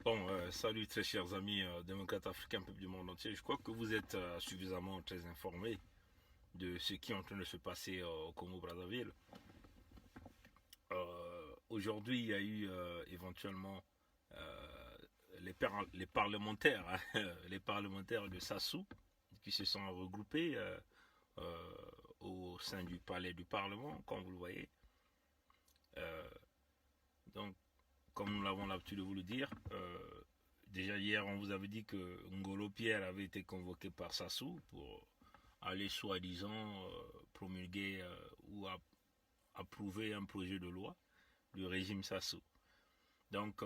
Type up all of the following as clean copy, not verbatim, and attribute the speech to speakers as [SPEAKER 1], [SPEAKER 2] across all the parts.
[SPEAKER 1] Bon, salut très chers amis démocrates africains, peuple du monde entier. Je crois que vous êtes suffisamment très informés de ce qui est en train de se passer au Congo-Brazzaville. Aujourd'hui, il y a eu éventuellement euh, les parlementaires, hein, les parlementaires de Sassou qui se sont regroupés euh, au sein du palais du Parlement, comme vous le voyez. Euh, donc, comme nous l'avons l'habitude de vous le dire, déjà hier, on vous avait dit que Ngolo Pierre avait été convoqué par Sassou pour aller soi-disant promulguer ou approuver un projet de loi du régime Sassou. Donc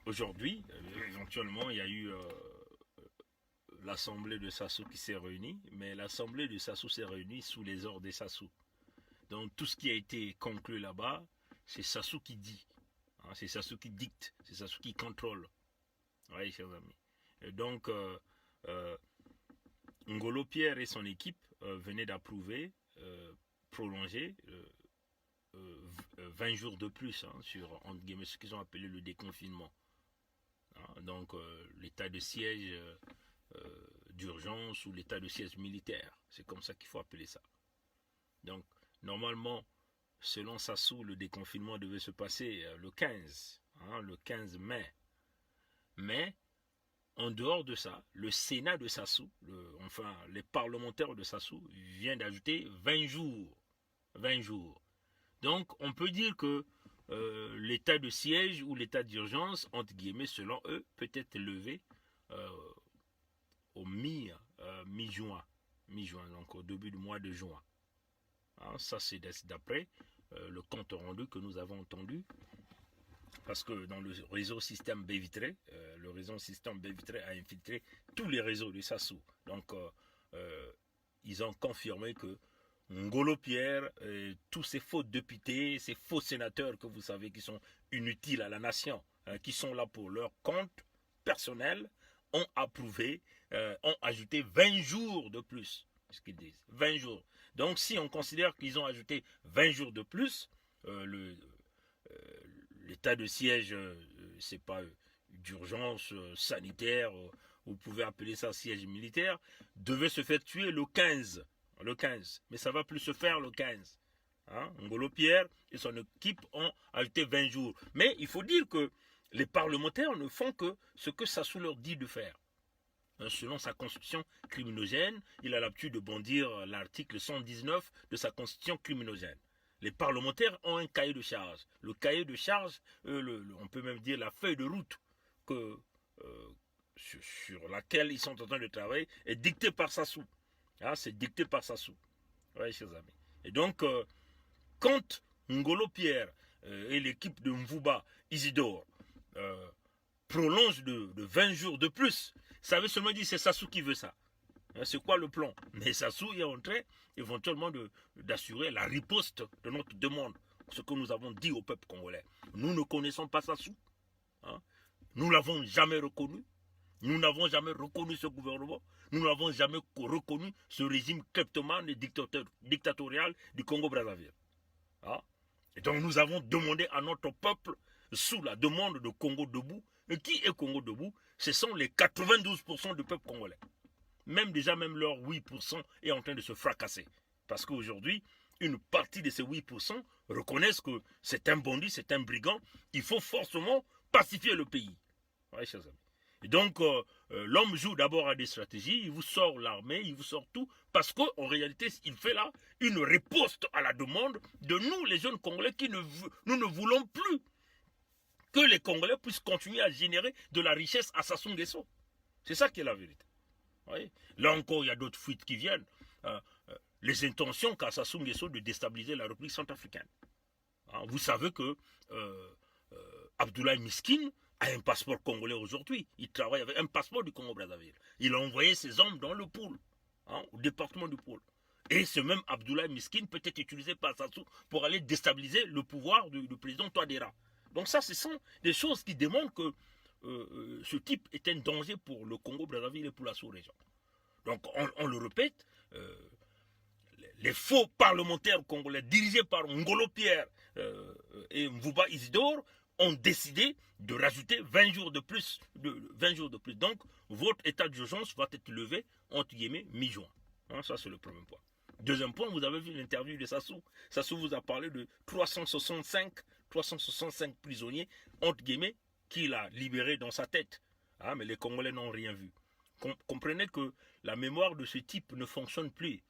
[SPEAKER 1] aujourd'hui, éventuellement, il y a eu l'assemblée de Sassou qui s'est réunie, mais l'assemblée de Sassou s'est réunie sous les ordres de Sassou. Donc tout ce qui a été conclu là-bas, c'est Sassou qui dit. Hein, c'est Sassou qui dicte, c'est Sassou qui contrôle. Oui, chers amis. Et donc, euh, Ngolo Pierre et son équipe venaient d'approuver, prolonger 20 jours de plus sur entre guillemets, ce qu'ils ont appelé le déconfinement. Hein, donc, l'état de siège d'urgence ou l'état de siège militaire. C'est comme ça qu'il faut appeler ça. Donc, normalement, selon Sassou, le déconfinement devait se passer le 15, hein, le 15 mai. Mais en dehors de ça, le Sénat de Sassou, enfin les parlementaires de Sassou, viennent d'ajouter 20 jours. 20 jours. Donc on peut dire que l'état de siège ou l'état d'urgence, entre guillemets, selon eux, peut être levé euh, au mi-juin. Mi-juin, donc au début du mois de juin. Hein, ça, c'est d'après le compte rendu que nous avons entendu. Parce que dans le réseau système Bévitré, le réseau système Bévitré a infiltré tous les réseaux de Sassou. Donc, ils ont confirmé que Ngolo Pierre, tous ces faux députés, ces faux sénateurs que vous savez qui sont inutiles à la nation, hein, qui sont là pour leur compte personnel, ont approuvé, ont ajouté 20 jours de plus. Ce qu'ils disent, 20 jours. Donc, si on considère qu'ils ont ajouté 20 jours de plus, l'état de siège, c'est pas d'urgence sanitaire, vous pouvez appeler ça siège militaire, devait se faire tuer le 15. Le 15. Mais ça va plus se faire le 15. Hein? Ngolo Pierre et son équipe ont ajouté 20 jours. Mais il faut dire que les parlementaires ne font que ce que Sassou leur dit de faire. Selon sa constitution criminogène, il a l'habitude de bondir l'article 119 de sa constitution criminogène. Les parlementaires ont un cahier de charge. Le cahier de charge, on peut même dire la feuille de route que, sur laquelle ils sont en train de travailler, est dictée par Sassou. Ah, c'est dicté par Sassou. Oui, chers amis. Et donc, quand Ngolo Pierre et l'équipe de Mvuba Isidore prolongent de 20 jours de plus, ça veut seulement dire que c'est Sassou qui veut ça. C'est quoi le plan? Mais Sassou est en train éventuellement d'assurer la riposte de notre demande. Ce que nous avons dit au peuple congolais. Nous ne connaissons pas Sassou. Hein? Nous ne l'avons jamais reconnu. Nous n'avons jamais reconnu ce gouvernement. Nous n'avons jamais reconnu ce régime kleptomane et dictatorial du Congo-Brazzaville. Hein? Et donc nous avons demandé à notre peuple, sous la demande de Congo Debout, et qui est Congo Debout? Ce sont les 92% du peuple congolais. Même leur 8% est en train de se fracasser. Parce qu'aujourd'hui, une partie de ces 8% reconnaissent que c'est un bandit, c'est un brigand. Il faut forcément pacifier le pays. Ouais, chers amis. Et donc, l'homme joue d'abord à des stratégies, il vous sort l'armée, il vous sort tout, parce qu'en réalité, il fait là une riposte à la demande de nous, les jeunes Congolais, nous ne voulons plus que les Congolais puissent continuer à générer de la richesse à Sassou Nguesso. C'est ça qui est la vérité. Oui. Là encore, il y a d'autres fuites qui viennent. Les intentions qu'a Sassou Nguesso de déstabiliser la République centrafricaine. Hein, vous savez que Abdoulaye Miskin a un passeport congolais aujourd'hui. Il travaille avec un passeport du Congo-Brazzaville. Il a envoyé ses hommes dans le pôle, hein, au département du pôle. Et ce même Abdoulaye Miskin peut être utilisé par Sassou pour aller déstabiliser le pouvoir du président Touadéra. Donc ça, ce sont des choses qui démontrent que ce type est un danger pour le Congo-Brazzaville et pour la sous-région. Donc on le répète, les faux parlementaires congolais dirigés par Ngolo Pierre et Mvuba Isidore ont décidé de rajouter 20 jours de plus. 20 jours de plus. Donc, votre état d'urgence va être levé, entre guillemets, mi-juin. Hein, ça, c'est le premier point. Deuxième point, vous avez vu l'interview de Sassou. Sassou vous a parlé de 365 prisonniers, entre guillemets, qu'il a libérés dans sa tête. Ah, mais les Congolais n'ont rien vu. Comprenez que la mémoire de ce type ne fonctionne plus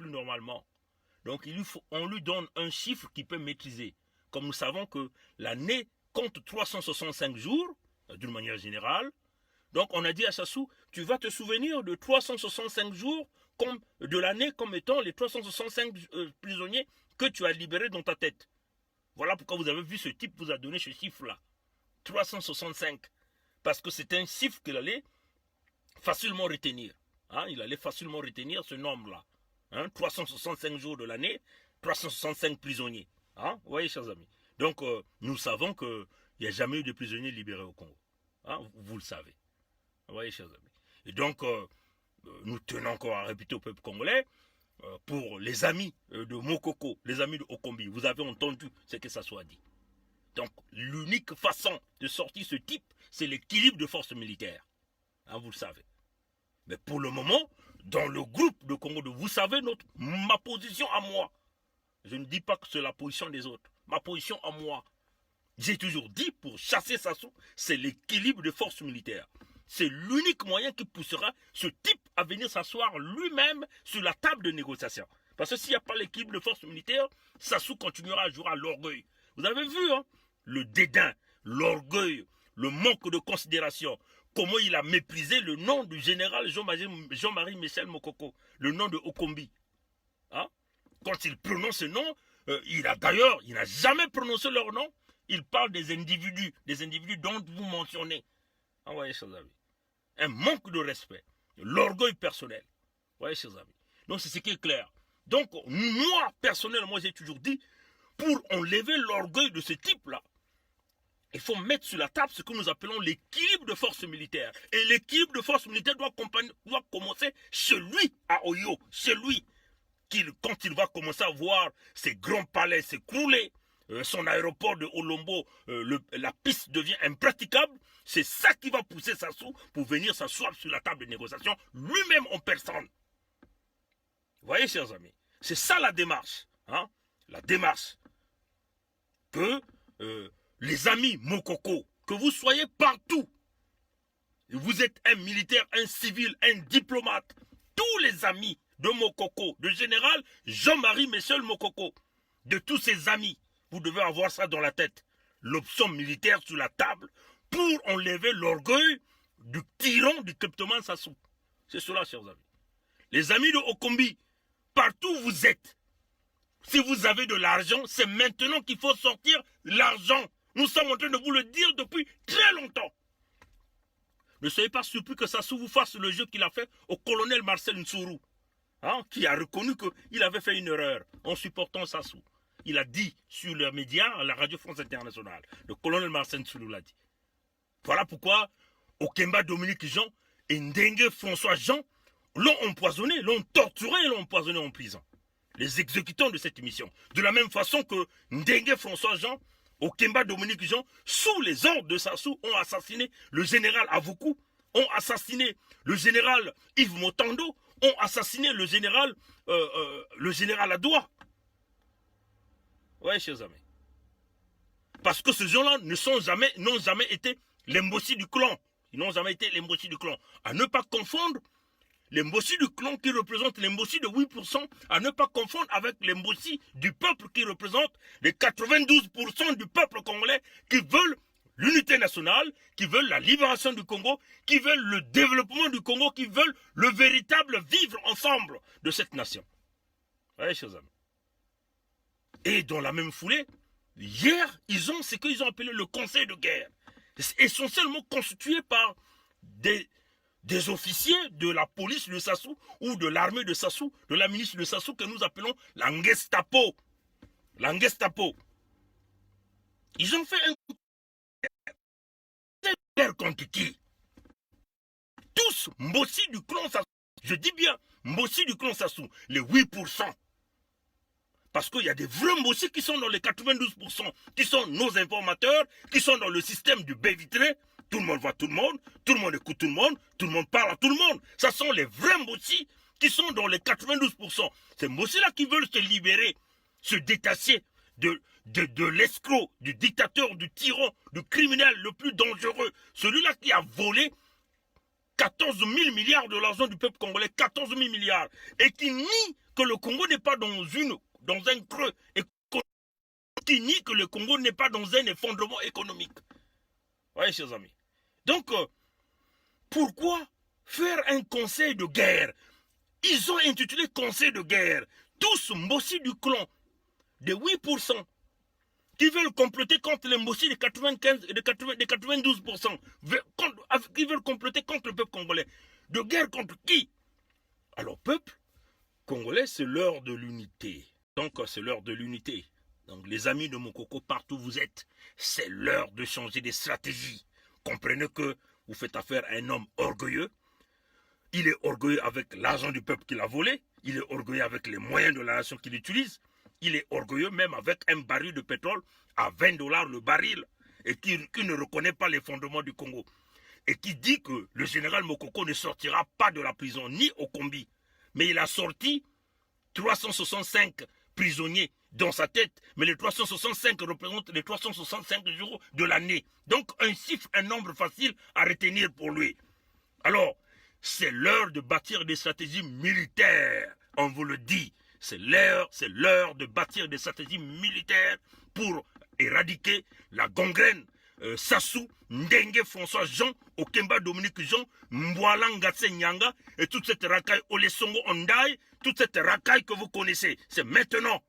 [SPEAKER 1] normalement. Donc, on lui donne un chiffre qu'il peut maîtriser. Comme nous savons que l'année compte 365 jours, d'une manière générale. Donc, on a dit à Sassou, tu vas te souvenir de 365 jours comme de l'année comme étant les 365 prisonniers que tu as libérés dans ta tête. Voilà pourquoi vous avez vu ce type vous a donné ce chiffre-là. 365. Parce que c'est un chiffre qu'il allait facilement retenir. Hein, il allait facilement retenir ce nombre-là. Hein, 365 jours de l'année, 365 prisonniers. Hein, vous voyez, chers amis. Donc, nous savons qu'il n'y a jamais eu de prisonniers libérés au Congo. Hein, vous le savez. Vous voyez, chers amis. Et donc, nous tenons encore à répéter au peuple congolais, pour les amis de Mokoko, les amis de Okombi, vous avez entendu ce que ça soit dit. Donc, l'unique façon de sortir ce type, c'est l'équilibre de forces militaires. Hein, vous le savez. Mais pour le moment, dans le groupe de Congo, vous savez ma position à moi. Je ne dis pas que c'est la position des autres. Ma position à moi. J'ai toujours dit, pour chasser Sassou, c'est l'équilibre des forces militaires. C'est l'unique moyen qui poussera ce type à venir s'asseoir lui-même sur la table de négociation. Parce que s'il n'y a pas l'équilibre de forces militaires, Sassou continuera à jouer à l'orgueil. Vous avez vu, hein, le dédain, l'orgueil, le manque de considération. Comment il a méprisé le nom du général Jean-Marie Michel Mokoko, le nom de Okombi. Hein? Quand il prononce ce nom, il n'a jamais prononcé leur nom. Il parle des individus dont vous mentionnez. Ah, voyez, chers amis. Un manque de respect, l'orgueil personnel. Voyez, chers amis. Donc, c'est ce qui est clair. Donc, moi, personnellement, j'ai toujours dit, pour enlever l'orgueil de ce type-là, il faut mettre sur la table ce que nous appelons l'équilibre de forces militaires. Et l'équilibre de forces militaires doit commencer chez lui, à Oyo. Chez lui, quand il va commencer à voir ses grands palais s'écrouler, son aéroport de Olombo, la piste devient impraticable, c'est ça qui va pousser Sassou pour venir s'asseoir sur la table de négociation, lui-même en personne. Vous voyez, chers amis, c'est ça la démarche. Hein? La démarche que les amis Mokoko, que vous soyez partout, vous êtes un militaire, un civil, un diplomate, tous les amis de Mokoko, de général Jean-Marie Michel Mokoko, de tous ses amis, vous devez avoir ça dans la tête. L'option militaire sur la table pour enlever l'orgueil du tyran du kleptomane Sassou. C'est cela, chers amis. Les amis de Okombi, partout où vous êtes, si vous avez de l'argent, c'est maintenant qu'il faut sortir l'argent. Nous sommes en train de vous le dire depuis très longtemps. Ne soyez pas surpris que Sassou vous fasse le jeu qu'il a fait au colonel Marcel Nsourou, hein, qui a reconnu qu'il avait fait une erreur en supportant Sassou. Il a dit sur les médias, à la Radio France Internationale, le colonel Marcel Nsourou l'a dit. Voilà pourquoi Okemba Dominique Jean et Ndengue François Jean l'ont empoisonné, l'ont torturé et l'ont empoisonné en prison. Les exécutants de cette mission. De la même façon que Ndengue François Jean, Okemba Dominique Jean, sous les ordres de Sassou, ont assassiné le général Avoukou, ont assassiné le général Yves Motando, ont assassiné le général Adoua. Oui, chers amis. Parce que ces gens-là n'ont jamais été les Mbossi du clan. Ils n'ont jamais été les Mbossi du clan. À ne pas confondre les Mbossi du clan qui représentent les Mbossi de 8%, à ne pas confondre avec les Mbossi du peuple qui représentent les 92% du peuple congolais qui veulent l'unité nationale, qui veulent la libération du Congo, qui veulent le développement du Congo, qui veulent le véritable vivre ensemble de cette nation. Oui, chers amis. Et dans la même foulée, hier, ils ont ce qu'ils ont appelé le conseil de guerre. Essentiellement constitué par des officiers de la police de Sassou ou de l'armée de Sassou, de la milice de Sassou que nous appelons la Ngestapo. La Ngestapo. Ils ont fait un guerre contre qui? Tous Mbossi du clan Sassou. Je dis bien Mbossi du clan Sassou, les 8%. Parce qu'il y a des vrais Mbossi qui sont dans les 92%, qui sont nos informateurs, qui sont dans le système du baie vitré. Tout le monde voit tout le monde écoute tout le monde parle à tout le monde. Ça sont les vrais Mbossi qui sont dans les 92%. Ces Mbossi-là qui veulent se libérer, se détacher de l'escroc, du dictateur, du tyran, du criminel le plus dangereux. Celui-là qui a volé 14 000 milliards de l'argent du peuple congolais, 14 000 milliards, et qui nie que le Congo n'est pas dans un creux, et qui nie que le Congo n'est pas dans un effondrement économique. Voyez, chers amis. Donc, pourquoi faire un conseil de guerre? Ils ont intitulé conseil de guerre. Tous Mbossi du clan, de 8%, qui veulent comploter contre les Mbossi de 95 et de 92%, qui veulent comploter contre le peuple congolais. De guerre contre qui? Alors, peuple congolais, c'est l'heure de l'unité. Donc, c'est l'heure de l'unité. Donc, les amis de Mokoko, partout où vous êtes, c'est l'heure de changer des stratégies. Comprenez que vous faites affaire à un homme orgueilleux. Il est orgueilleux avec l'argent du peuple qu'il a volé. Il est orgueilleux avec les moyens de la nation qu'il utilise. Il est orgueilleux même avec un baril de pétrole à 20 $ le baril. Et qui ne reconnaît pas les fondements du Congo. Et qui dit que le général Mokoko ne sortira pas de la prison, ni au combi. Mais il a sorti 365 prisonniers dans sa tête, mais les 365 représentent les 365 jours de l'année. Donc un chiffre, un nombre facile à retenir pour lui. Alors, c'est l'heure de bâtir des stratégies militaires, on vous le dit. C'est l'heure de bâtir des stratégies militaires pour éradiquer la gangrène. Sassou, Ndenge, François Jean, Okemba Dominique Jean, Mbouala Ngatse Nyanga, et toute cette racaille Olesongo Ondaï, toute cette racaille que vous connaissez. C'est maintenant.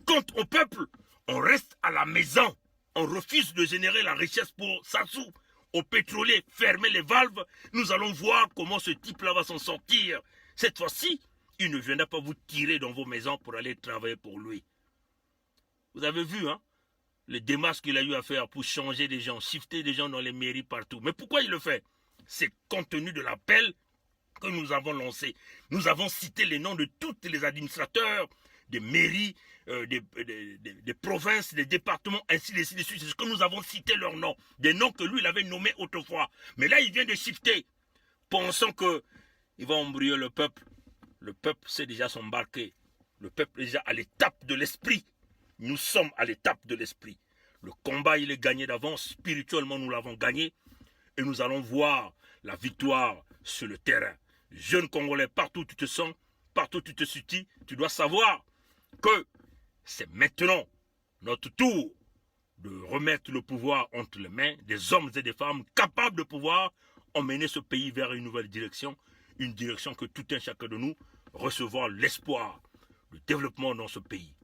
[SPEAKER 1] Quant au peuple, on reste à la maison. On refuse de générer la richesse pour Sassou. Aux pétroliers, fermez les valves. Nous allons voir comment ce type-là va s'en sortir. Cette fois-ci, il ne viendra pas vous tirer dans vos maisons pour aller travailler pour lui. Vous avez vu, hein, les démarches qu'il a eu à faire pour changer des gens, shifter des gens dans les mairies partout. Mais pourquoi il le fait? C'est compte tenu de l'appel que nous avons lancé. Nous avons cité les noms de tous les administrateurs des mairies, des provinces, des départements, ainsi de suite. C'est ce que nous avons cité leurs noms. Des noms que lui, il avait nommés autrefois. Mais là, il vient de shifter, pensant qu'il va embrouiller le peuple. Le peuple sait déjà s'embarquer. Le peuple est déjà à l'étape de l'esprit. Nous sommes à l'étape de l'esprit. Le combat, il est gagné d'avance. Spirituellement, nous l'avons gagné. Et nous allons voir la victoire sur le terrain. Jeune Congolais, partout où tu te sens, partout où tu te situes, tu dois savoir que c'est maintenant notre tour de remettre le pouvoir entre les mains des hommes et des femmes capables de pouvoir emmener ce pays vers une nouvelle direction, une direction que tout un chacun de nous recevoir l'espoir de développement dans ce pays.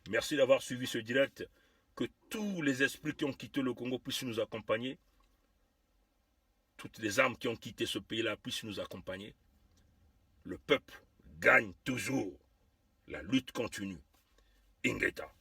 [SPEAKER 1] Merci d'avoir suivi ce direct. Que tous les esprits qui ont quitté le Congo puissent nous accompagner. Toutes les âmes qui ont quitté ce pays-là puissent nous accompagner. Le peuple gagne toujours. La lutte continue. Ingeta.